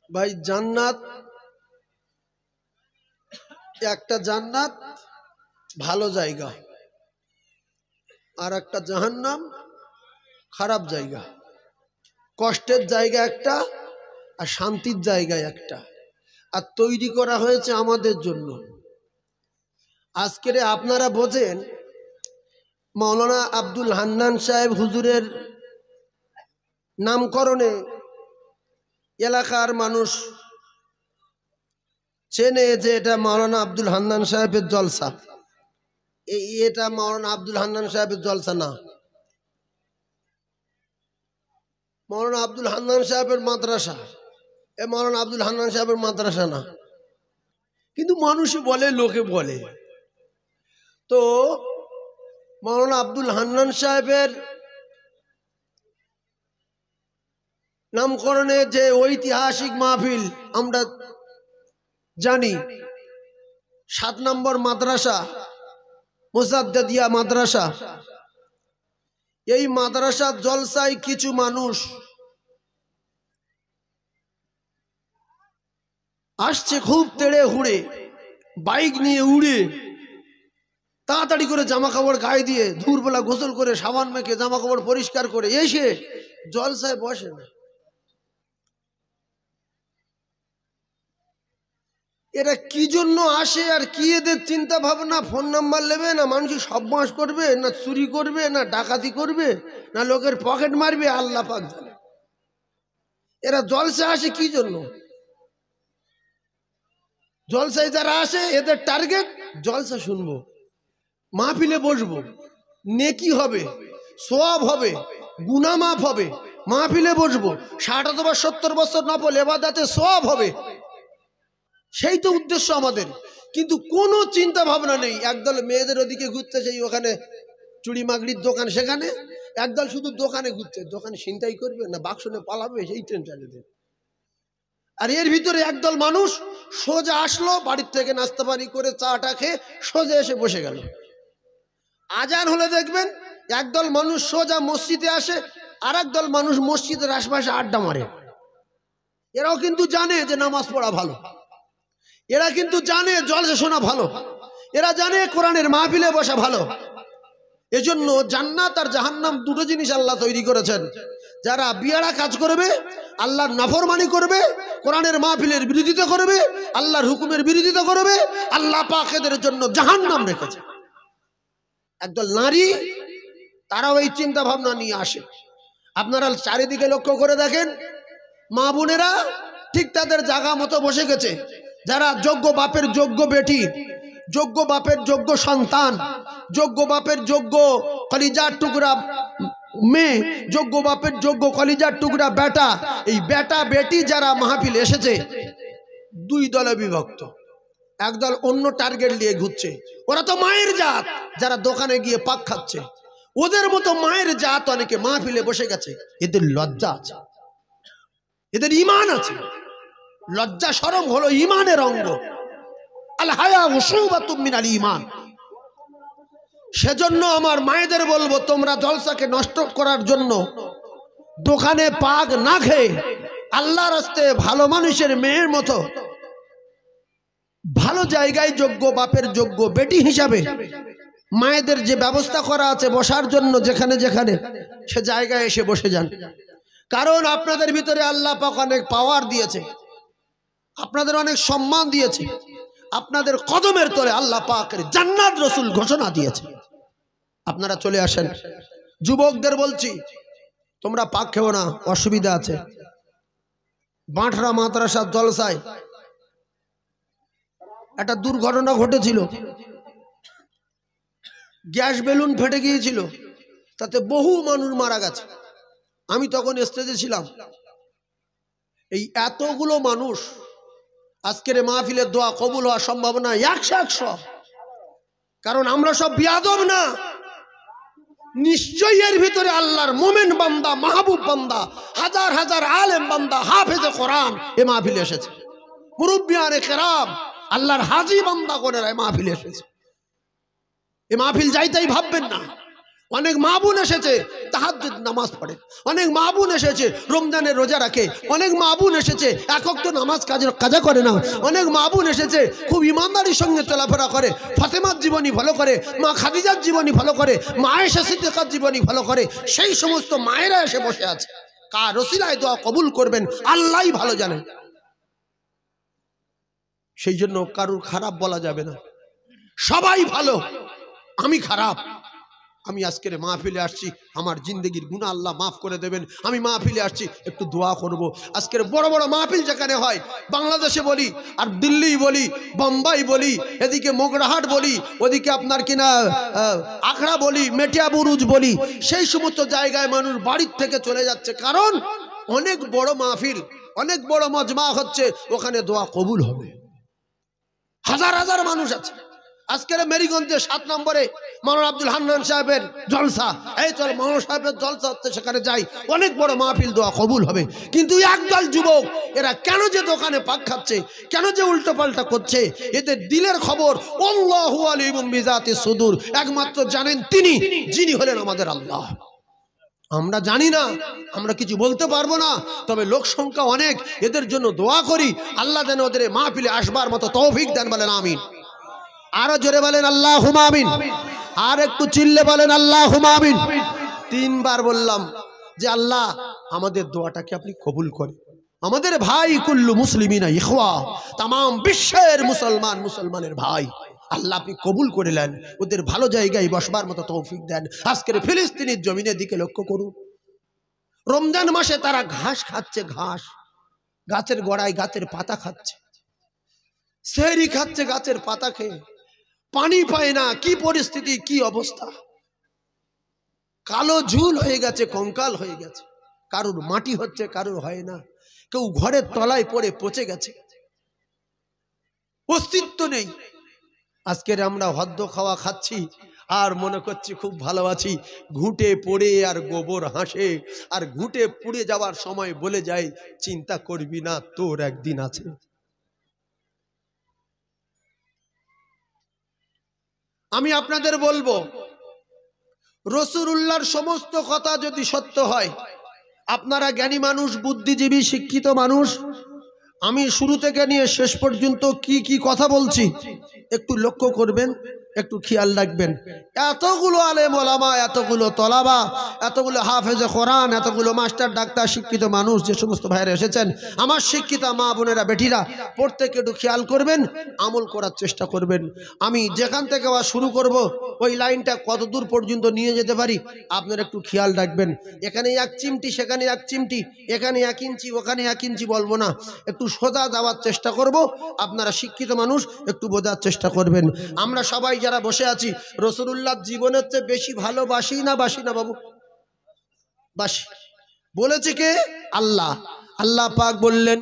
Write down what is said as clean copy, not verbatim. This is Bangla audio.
ভাই জান্নাত একটা জান্নাত ভালো জায়গা, আর একটা জাহান্নাম খারাপ জায়গা। কষ্টের জায়গা একটা আর শান্তির জায়গা একটা, আর তৈরি করা হয়েছে আমাদের জন্য। আজকের আপনারা বোঝেন মাওলানা আব্দুল হান্নান সাহেব হুজুরের নামকরণে এলাকার মানুষ চেনে যে এটা মাওলানা আব্দুল হান্নান সাহেবের জলসা। এটা মাওলানা আব্দুল হান্নান সাহেবের জলসা না, মাওলানা আব্দুল হান্নান সাহেবের মাদ্রাসা। এ মাওলানা আব্দুল হান্নান সাহেবের মাদ্রাসা না, কিন্তু মানুষই বলে, লোকে বলে। তো মাওলানা আব্দুল হান্নান সাহেবের নামকরণে যে ঐতিহাসিক মাহফিল আমরা জানি, 7 নম্বর মাদ্রাসা মুজাদ্দিদিয়া মাদ্রাসা, এই মাদ্রাসার জলসায় কিছু মানুষ আসছে খুব তেড়ে হুড়ে, বাইক নিয়ে উড়ে, তাড়াতাড়ি করে জামা কাপড় গায়ে দিয়ে দুপুরবেলা গোসল করে সাবান মেখে জামা কাপড় পরিষ্কার করে এসে জলসায় বসে না। এরা কি জন্য আসে আর কি এদের চিন্তা ভাবনা? ফোন নাম্বার নেবে, না মানুষের সর্বনাশ করবে, না চুরি করবে, না ডাকাতি করবে, না লোকের পকেট মারবে, আল্লাহ পাক জানে। এরা জলসায় আসে কি জন্য? জলসায় যারা আসে এদের টার্গেট জলসা শুনবো, মাহফিলে বসবো, নেকি হবে, সওয়াব হবে, গুনাহ মাফ হবে। মাহফিলে বসবো, 60 অথবা 70 বছর নফল ইবাদতে সওয়াব হবে, সেই তো উদ্দেশ্য আমাদের। কিন্তু কোনো চিন্তা ভাবনা নেই। একদল মেয়েদের ওদিকে ঘুরতে, সেই ওখানে চুড়ি মাগড়ির দোকান, সেখানে একদল শুধু দোকানে ঘুরছে, দোকানে ছিনতাই করবে না বাক্স নিয়ে পালাবে, সেই টেনশন এদের। আর এর ভিতরে একদল মানুষ সোজা আসলো, বাড়ির থেকে নাস্তা পানি করে চাটা খেয়ে সোজা এসে বসে গেল। আজান হলে দেখবেন একদল মানুষ সোজা মসজিদে আসে, আর একদল মানুষ মসজিদের আশপাশে আড্ডা মারে। এরাও কিন্তু জানে যে নামাজ পড়া ভালো, এরা কিন্তু জানে জলসা শোনা ভালো, এরা জানে কোরআনের মাহফিলে বসা ভালো। এজন্য জান্নাত আর জাহান্নাম দুটো জিনিস আল্লাহ তৈরি করেছেন। যারা বিয়ারা কাজ করবে, আল্লাহর নাফরমানি করবে, কোরআনের মাহফিলের বিরোধিতা করবে, আল্লাহর হুকুমের বিরোধিতা করবে, আল্লাহ পাক এদের জন্য জাহান্নাম রেখেছে। একদল নারী তারাও এই চিন্তা ভাবনা নিয়ে আসে। আপনারা চারিদিকে লক্ষ্য করে দেখেন, মা বোনেরা ঠিক তাদের জায়গা মতো বসে গেছে। যারা যোগ্য বাপের যোগ্য বেটি, যোগ্য বাপের যোগ্য সন্তান, যোগ্য বাপের যোগ্য কলিজার টুকরা মেয়ে, যোগ্য বাপের যোগ্য কলিজার টুকরা বেটা, এই বেটা বেটি যারা মাহফিল এসেছে, দুই দলে বিভক্ত। একদল অন্য টার্গেট নিয়ে ঘুরছে, ওরা তো মায়ের জাত, যারা দোকানে গিয়ে পাক খাচ্ছে। ওদের মতো মায়ের জাত অনেকে মাহফিলে বসে গেছে। এদের লজ্জা আছে, এদের ঈমান আছে। লজ্জা শরম হলো ঈমানের অঙ্গ। আল হায়া উশুবাতুম মিনাল ঈমান। সেজন্য আমার মায়েদের বলবো, তোমরা জলসাকে নষ্ট করার জন্য দোকানে পাক না খেয়ে আল্লাহর রাস্তে ভালো মানুষের মেয়ের মতো ভালো জায়গায় যোগ্য বাপের যোগ্য বেটি হিসাবে মায়েদের যে ব্যবস্থা করা আছে বসার জন্য, যেখানে যেখানে সে জায়গায় এসে বসে যান। কারণ আপনাদের ভিতরে আল্লাহ পাক অনেক পাওয়ার দিয়েছে, আপনাদের অনেক সম্মান দিয়েছে। আপনাদের কদমের তলে আল্লাহ পাকের জান্নাত রাসূল ঘোষণা দিয়েছে। আপনারা চলে আসেন। যুবকদের বলছি, তোমরা পাক খেও না, অসুবিধা আছে। বাঁটরা মাদ্রাসার জলসায় একটা দুর্ঘটনা ঘটেছিল। গ্যাস বেলুন ফেটে গিয়েছিল, তাতে বহু মানুষ মারা গেছে। আমি তখন স্টেজে ছিলাম। এই এতগুলো মানুষ, আজকের মাহফিলের দোয়া কবুল হওয়ার সম্ভাবনা 100-100। কারণ আমরা সব বিয়াদব না। নিশ্চয়ই এর ভিতরে আল্লাহর মোমেন বান্দা, মাহবুব বান্দা, হাজার হাজার আলেম বান্দা, হাফেজে কোরআন এ মাহফিলে এসেছে। মুরব্বিয়ানে কেরাম, আল্লাহর হাজি বান্দা করে মাহফিলে এসেছে। এ মাহফিল যাইতেই ভাববেন না। অনেক মা বোন এসেছে তাহাজ্জুদ নামাজ পড়ে, অনেক মা বোন এসেছে রমজানের রোজা রাখে, অনেক মা বোন এসেছে এক ওয়াক্ত নামাজ কাজা করে না, অনেক মা বোন এসেছে খুব ইমানদারির সঙ্গে চলাফেরা করে, ফাতেমার জীবনী ভালো করে, মা খাদিজার জীবনী ভালো করে, মা আয়েশা সিদ্দিকার জীবনী ভালো করে। সেই সমস্ত মায়েরা এসে বসে আছে, কার ওসিলায় দোয়া কবুল করবেন আল্লাহই ভালো জানেন। সেই জন্য কারুর খারাপ বলা যাবে না, সবাই ভালো, আমি খারাপ। আমি আজকের মাহফিলে আসছি, আমার জিন্দগির গুনাহ আল্লাহ মাফ করে দেবেন। আমি মাহফিলে আসছি একটু দোয়া করব। আজকের বড় বড় মাহফিল যেখানে হয়, বাংলাদেশে বলি আর দিল্লি বলি, বোম্বাই বলি, এদিকে মোগরাহাট বলি, ওদিকে আপনার কিনা আখড়া বলি, মেটিয়া বুরুজ বলি, সেই সমস্ত জায়গায় মানুষ বাড়ির থেকে চলে যাচ্ছে, কারণ অনেক বড় মাহফিল, অনেক বড় মজমা হচ্ছে, ওখানে দোয়া কবুল হবে। হাজার হাজার মানুষ আছে। আজকের মেরিগঞ্জে 7 নম্বরে মাওলানা আব্দুল হান্নান সাহেবের জলসা, এই চল মাওলানা সাহেবের জলসা হচ্ছে, সেখানে যাই, অনেক বড় মাহফিল, দোয়া কবুল হবে। কিন্তু একদল যুবক এরা কেন যে দোকানে পাক খাচ্ছে, কেন যে উল্টো পাল্টা করছে, এদের দিলের খবর আল্লাহু আলিমুম বিজাতিস সুদূর, একমাত্র জানেন তিনি, যিনি হলেন আমাদের আল্লাহ। আমরা জানি না, আমরা কিছু বলতে পারবো না, তবে লোক সংখ্যা অনেক, এদের জন্য দোয়া করি আল্লাহ যেন ওদের মাহফিলে আসবার মতো তৌফিক দেন, বলেন আমিন। আরো জোরে বলেন আল্লাহুম্মা আমিন, আর একটু চিল্লে বলেন আল্লাহুম্মা আমিন। 3 বার বললাম যে আল্লাহ আমাদের দোয়াটাকে আপনি কবুল করেন। আমাদের ভাই কুল্লু মুসলিমিনা ইখওয়া, তাম বিশ্বের মুসলমানের ভাই, আল্লাহ আপনি কবুল করে নেন, ওদের ভালো জায়গায় বসবার মতো তৌফিক দেন। আজকের ফিলিস্তিনের জমিনের দিকে লক্ষ্য করুন, রমজান মাসে তারা ঘাস খাচ্ছে, ঘাস, গাছের গোড়ায় গাছের পাতা খাচ্ছে, সেহরি খাচ্ছে গাছের পাতা খেয়ে, পানি পায় না, কি পরিস্থিতি, কি অবস্থা, কালো ঝুল হয়ে গেছে, কঙ্কাল হয়ে গেছে, কারুর মাটি হচ্ছে, কারুর হয় না, কেউ ঘরের তলায় পড়ে পচে গেছে, অস্তিত্ব নেই। আজকের আমরা হদ্দ খাওয়া খাচ্ছি আর মনে করছি খুব ভালো আছি, ঘুঁটে পড়ে আর গোবর হাসে, আর ঘুঁটে পুড়ে যাওয়ার সময় বলে যায় চিন্তা করবি না, তোর একদিন আছে। আমি আপনাদের বলবো, রাসূলুল্লাহর সমস্ত কথা যদি সত্য হয়, আপনারা জ্ঞানী মানুষ, বুদ্ধিজীবী, শিক্ষিত মানুষ, আমি শুরু থেকে নিয়ে শেষ পর্যন্ত কি কি কথা বলছি একটু লক্ষ্য করবেন, একটু খেয়াল রাখবেন। এতগুলো আলেম ওলামা, এতগুলো তলাবা, এতগুলো হাফেজে কোরআন, এতগুলো মাস্টার ডাক্তার, শিক্ষিত মানুষ, যে সমস্ত ভাইরা এসেছেন, আমার শিক্ষিত মা বোনেরা, বেটিরা, প্রত্যেকে একটু খেয়াল করবেন, আমল করার চেষ্টা করবেন। আমি যেখান থেকে আবার শুরু করব, ওই লাইনটা কত দূর পর্যন্ত নিয়ে যেতে পারি আপনারা একটু খেয়াল রাখবেন। এখানে 1 চিমটি, সেখানে 1 চিমটি, এখানে 1 ইঞ্চি, ওখানে 1 ইঞ্চি বলবো না, একটু সোজা যাওয়ার চেষ্টা করব। আপনারা শিক্ষিত মানুষ, একটু বোঝার চেষ্টা করবেন। আমরা সবাই যারা বসে আছি, রাসূলুল্লাহ জীবনের চেয়ে বেশি ভালোবাসি না বাসি না বাবু? বাসি। বলেছে কে? আল্লাহ। আল্লাহ পাক বললেন